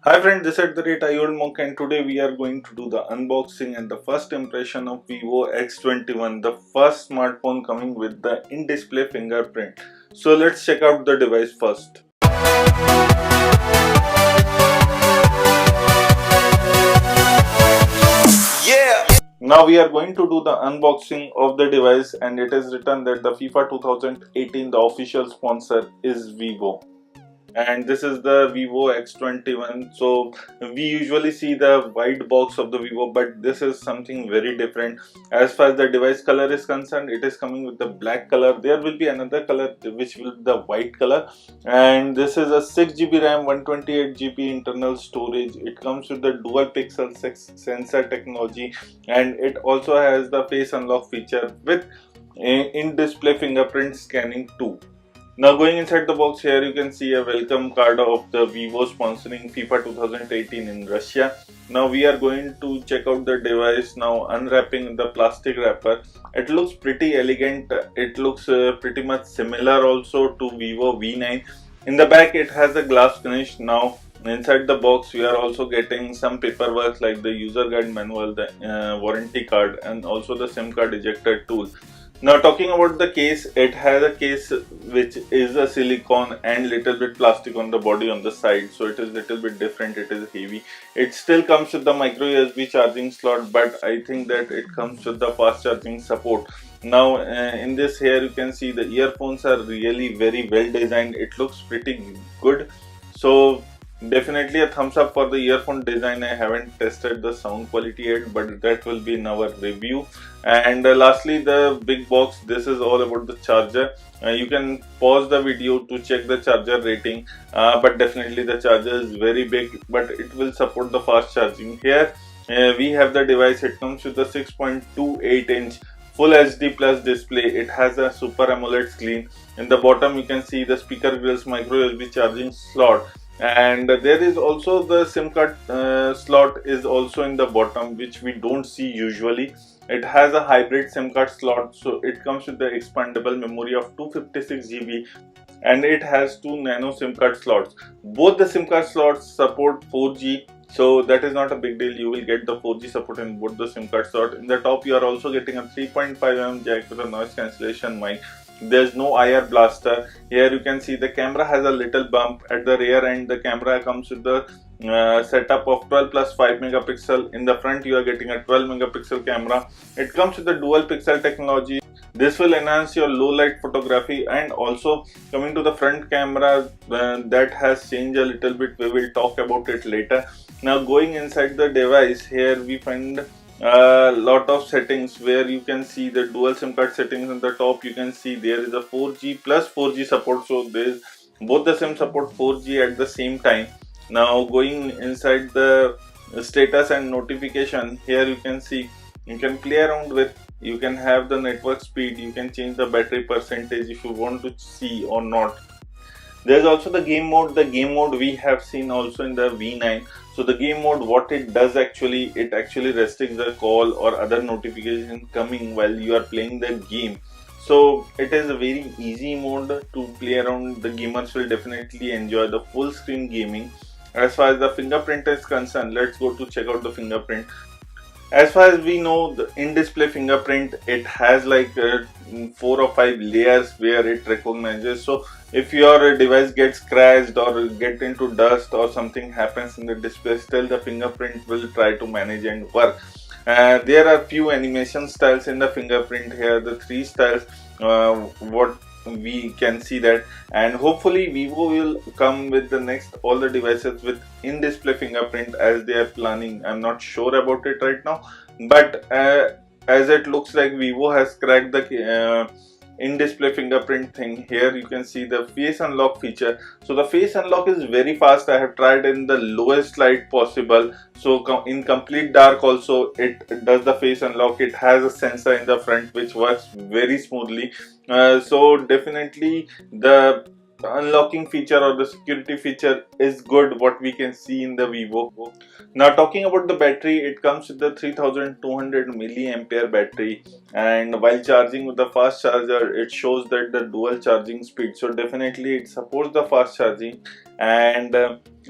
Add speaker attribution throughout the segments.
Speaker 1: Hi friend, this is the rate Monk, and today we are going to do the unboxing and the first impression of Vivo X21, the first smartphone coming with the in-display fingerprint. So let's check out the device first. Now we are going to do the unboxing of the device, and it is written that the FIFA 2018, the official sponsor is Vivo. And this is the Vivo X21. So we usually see the white box of the Vivo, but this is something very different. As far as the device color is concerned, it is coming with the black color. There will be another color which will be the white color, and this is a 6GB RAM, 128GB internal storage. It comes with the dual pixel sensor technology, and it also has the face unlock feature with in-display fingerprint scanning too. Now going inside the box, here you can see a welcome card of the Vivo sponsoring FIFA 2018 in Russia. Now we are going to check out the device now, unwrapping the plastic wrapper. It looks pretty elegant. It looks pretty much similar also to Vivo V9. In the back it has a glass finish. Now inside the box we are also getting some paperwork like the user guide manual, the warranty card, and also the SIM card ejector tool. Now talking about the case, it has a case which is a silicone and little bit plastic on the body on the side, so it is little bit different. It is heavy. It still comes with the micro USB charging slot, but I think that it comes with the fast charging support. Now in this here you can see the earphones are really very well designed. It looks pretty good. So definitely a thumbs up for the earphone design. I haven't tested the sound quality yet, but that will be in our review. And lastly, the big box. This is all about the charger. You can pause the video to check the charger rating, but definitely the charger is very big, but it will support the fast charging. Here we have the device. It comes with a 6.28-inch Full HD Plus display. It has a Super AMOLED screen. In the bottom you can see the speaker grills, micro USB charging slot, and there is also the SIM card slot is also in the bottom, which we don't see usually. It has a hybrid SIM card slot, so it comes with the expandable memory of 256GB, and it has two nano SIM card slots. Both the SIM card slots support 4G, so that is not a big deal. You will get the 4G support in both the SIM card slot. In the top you are also getting a 3.5mm jack with a noise cancellation mic. There's no IR blaster. Here you can see the camera has a little bump at the rear end. The camera comes with the setup of 12 plus 5 megapixel. In the front you are getting a 12 megapixel camera. It comes with the dual pixel technology. This will enhance your low light photography, and also coming to the front camera, that has changed a little bit. We will talk about it later. Now going inside the device, here we find a lot of settings where you can see the dual SIM card settings. On the top you can see there is a 4G plus 4G support, so there's both the SIM support 4G at the same time. Now going inside the status and notification, here you can see you can play around with, you can have the network speed, you can change the battery percentage if you want to see or not. There's also the game mode. The game mode we have seen also in the V9. So the game mode, what it does actually, it actually restricts the call or other notification coming while you are playing the game. So it is a very easy mode to play around. The gamers will definitely enjoy the full screen gaming. As far as the fingerprint is concerned, let's go to check out the fingerprint. As far as we know, the in-display fingerprint, it has like 4 or 5 layers where it recognizes. So if your device gets crashed or get into dust or something happens in the display, still the fingerprint will try to manage and work. There are few animation styles in the fingerprint. Here the 3 styles, what we can see that, and hopefully Vivo will come with the next all the devices with in-display fingerprint as they are planning. I'm not sure about it right now, but as it looks like Vivo has cracked the in-display fingerprint thing. Here you can see the face unlock feature. So the face unlock is very fast. I have tried in the lowest light possible, so in complete dark also it does the face unlock. It has a sensor in the front which works very smoothly. So definitely the unlocking feature or the security feature is good, what we can see in the Vivo. Now talking about the battery, it comes with the 3200 milliampere battery, and while charging with the fast charger it shows that the dual charging speed, so definitely it supports the fast charging, and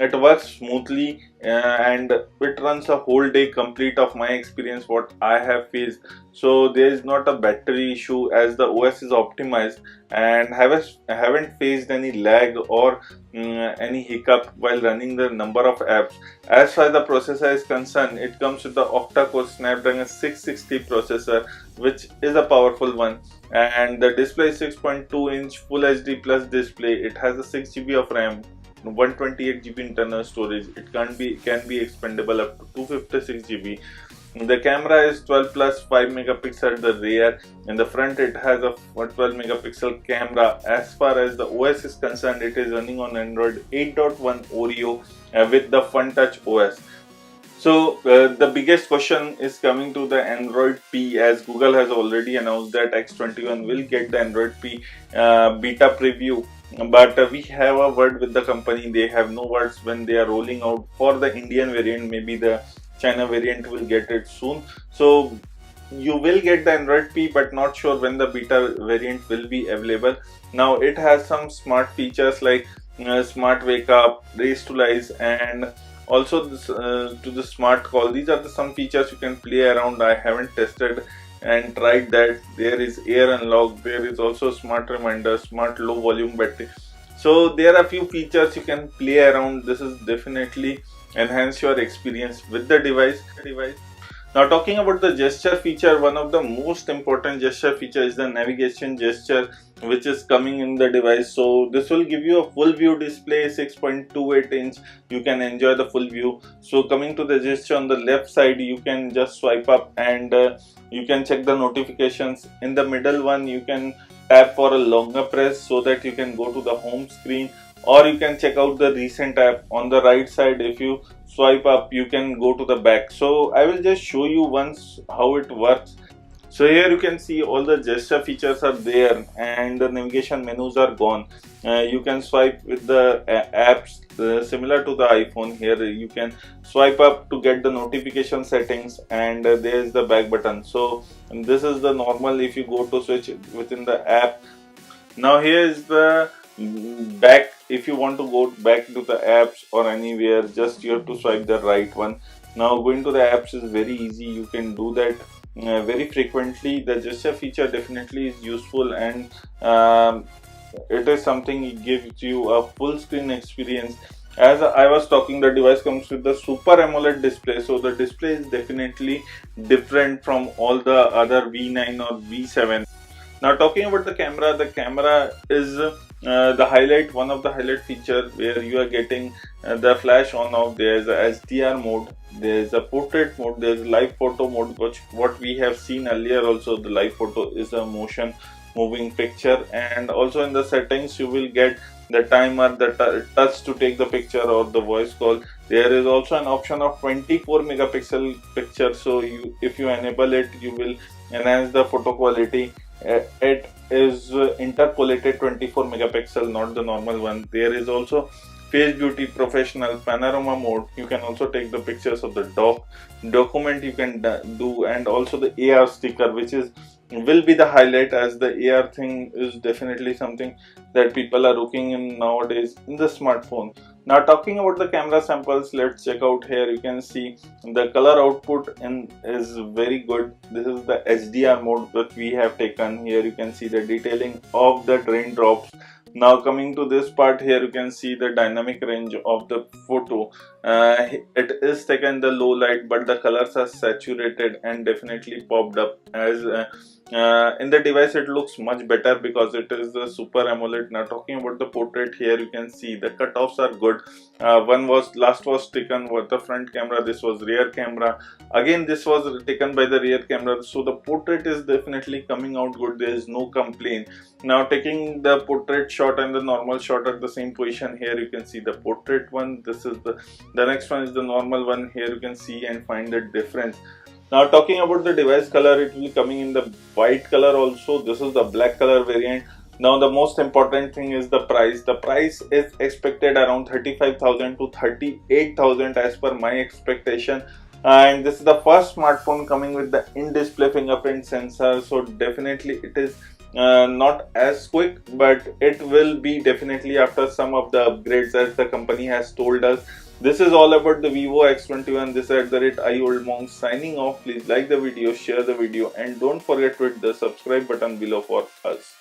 Speaker 1: it works smoothly, and it runs a whole day complete of my experience what I have faced. So there is not a battery issue as the OS is optimized, and haven't faced any lag or any hiccup while running the number of apps. As far as the processor is concerned, it comes with the octa-core Snapdragon 660 processor, which is a powerful one, and the display is 6.2-inch Full HD Plus display. It has a 6 GB of RAM, 128 GB internal storage. It can be expandable up to 256 GB. The camera is 12 plus 5 megapixel at the rear. In the front it has a 12 megapixel camera. As far as the OS is concerned, it is running on Android 8.1 Oreo with the FunTouch OS. So the biggest question is coming to the Android P, as Google has already announced that X21 will get the Android P beta preview. But we have a word with the company. They have no words when they are rolling out for the Indian variant. Maybe the China variant will get it soon. So you will get the Android P, but not sure when the beta variant will be available. Now it has some smart features like smart wake up, raise to lights, and also this, to the smart call. These are some features you can play around. I haven't tested and tried that. There is air unlock, there is also smart reminder, smart low volume battery. So there are a few features you can play around. This is definitely enhance your experience with the device. Now talking about the gesture feature, one of the most important gesture feature is the navigation gesture, which is coming in the device. So this will give you a full view display, 6.28 inch. You can enjoy the full view. So coming to the gesture on the left side, you can just swipe up and you can check the notifications. In the middle one, you can tap for a longer press so that you can go to the home screen, or you can check out the recent app. On the right side, if you swipe up, you can go to the back. So I will just show you once how it works. So here you can see all the gesture features are there, and the navigation menus are gone. You can swipe with the apps similar to the iPhone. Here you can swipe up to get the notification settings, and there is the back button. So this is the normal if you go to switch within the app. Now here is the back. If you want to go back to the apps or anywhere, just you have to swipe the right one. Now going to the apps is very easy. You can do that very frequently. The gesture feature definitely is useful, and it is something it gives you a full screen experience. As I was talking, the device comes with the Super AMOLED display, so the display is definitely different from all the other V9 or V7. Now talking about the camera is the highlight, one of the highlight feature where you are getting the flash on off. There is a SDR mode, there is a portrait mode, there is live photo mode, which what we have seen earlier. Also the live photo is a motion moving picture, and also in the settings you will get the timer, the touch to take the picture, or the voice call. There is also an option of 24 megapixel picture, so if you enable it, you will enhance the photo quality. It is interpolated 24 megapixel, not the normal one. There is also face beauty, professional, panorama mode. You can also take the pictures of the document you can do, and also the AR sticker, which will be the highlight, as the AR thing is definitely something that people are looking in nowadays in the smartphone. Now talking about the camera samples, let's check out. Here you can see the color output is very good. This is the HDR mode that we have taken. Here you can see the detailing of the raindrops. Now coming to this part, here you can see the dynamic range of the photo. It is taken the low light, but the colors are saturated and definitely popped up. As in the device it looks much better because it is the Super AMOLED. Now talking about the portrait, here you can see the cutoffs are good. Last was taken with the front camera, this was rear camera. Again this was taken by the rear camera, so the portrait is definitely coming out good. There is no complaint. Now taking the portrait shot and the normal shot at the same position, here you can see the portrait one. This is the next one is the normal one. Here you can see and find the difference. Now talking about the device color, it will be coming in the white color also. This is the black color variant. Now the most important thing is the price. The price is expected around 35,000 to 38,000 as per my expectation. and this is the first smartphone coming with the in-display fingerprint sensor, so definitely it is not as quick, but it will be definitely after some of the upgrades, as the company has told us. This is all about the Vivo X21. This is @IOldMonk signing off. Please like the video, share the video, and don't forget to hit the subscribe button below for us.